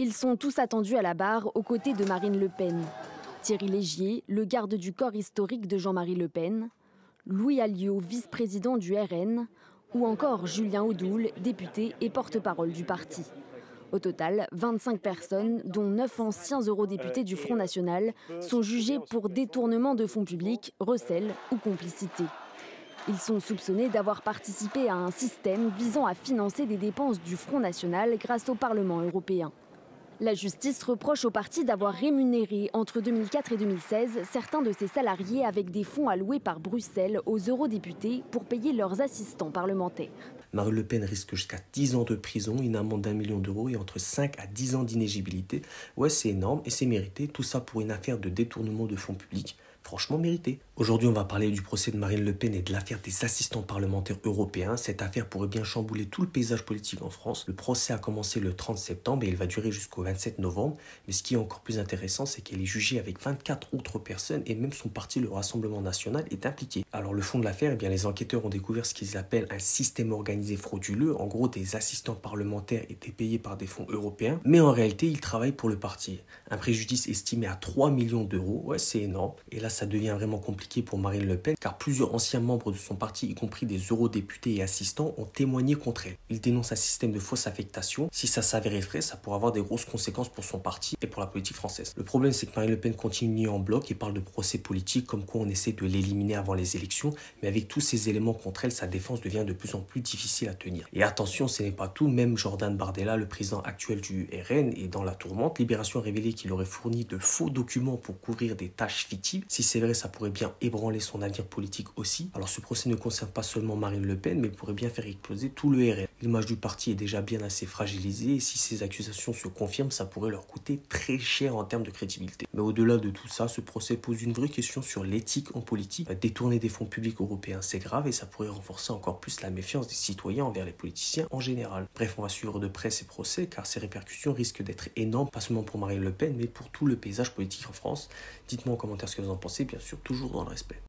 Ils sont tous attendus à la barre aux côtés de Marine Le Pen. Thierry Légier, le garde du corps historique de Jean-Marie Le Pen, Louis Alliot, vice-président du RN, ou encore Julien Audoul, député et porte-parole du parti. Au total, 25 personnes, dont 9 anciens eurodéputés du Front National, sont jugées pour détournement de fonds publics, recel ou complicité. Ils sont soupçonnés d'avoir participé à un système visant à financer des dépenses du Front National grâce au Parlement européen. La justice reproche au parti d'avoir rémunéré entre 2004 et 2016 certains de ses salariés avec des fonds alloués par Bruxelles aux eurodéputés pour payer leurs assistants parlementaires. Marine Le Pen risque jusqu'à 10 ans de prison, une amende d'1 million d'euros et entre 5 à 10 ans d'inéligibilité. Ouais, c'est énorme et c'est mérité. Tout ça pour une affaire de détournement de fonds publics. Franchement mérité. Aujourd'hui, on va parler du procès de Marine Le Pen et de l'affaire des assistants parlementaires européens. Cette affaire pourrait bien chambouler tout le paysage politique en France. Le procès a commencé le 30 septembre et il va durer jusqu'au 27 novembre. Mais ce qui est encore plus intéressant, c'est qu'elle est jugée avec 24 autres personnes et même son parti, le Rassemblement national, est impliqué. Alors le fond de l'affaire, les enquêteurs ont découvert ce qu'ils appellent un système organisé frauduleux. En gros, des assistants parlementaires étaient payés par des fonds européens, mais en réalité, ils travaillent pour le parti. Un préjudice estimé à 3 millions d'euros, ouais, c'est énorme. Et là, ça devient vraiment compliqué pour Marine Le Pen, car plusieurs anciens membres de son parti, y compris des eurodéputés et assistants, ont témoigné contre elle. Ils dénoncent un système de fausse affectation. Si ça s'avérait vrai, ça pourrait avoir des grosses conséquences pour son parti et pour la politique française. Le problème, c'est que Marine Le Pen continue en bloc et parle de procès politique, comme quoi on essaie de l'éliminer avant les élections, mais avec tous ces éléments contre elle, sa défense devient de plus en plus difficile à tenir. Et attention, ce n'est pas tout, même Jordan Bardella, le président actuel du RN, est dans la tourmente. Libération a révélé qu'il aurait fourni de faux documents pour couvrir des tâches fictives. Si c'est vrai, ça pourrait bien ébranler son avenir politique aussi. Alors ce procès ne concerne pas seulement Marine Le Pen, mais pourrait bien faire exploser tout le RN. L'image du parti est déjà bien assez fragilisée et si ces accusations se confirment, ça pourrait leur coûter très cher en termes de crédibilité. Mais au-delà de tout ça, ce procès pose une vraie question sur l'éthique en politique. Détourner des fonds publics européens, c'est grave et ça pourrait renforcer encore plus la méfiance des citoyens envers les politiciens en général. Bref, on va suivre de près ces procès car ces répercussions risquent d'être énormes, pas seulement pour Marine Le Pen, mais pour tout le paysage politique en France. Dites-moi en commentaire ce que vous en pensez, bien sûr, toujours dans le respect.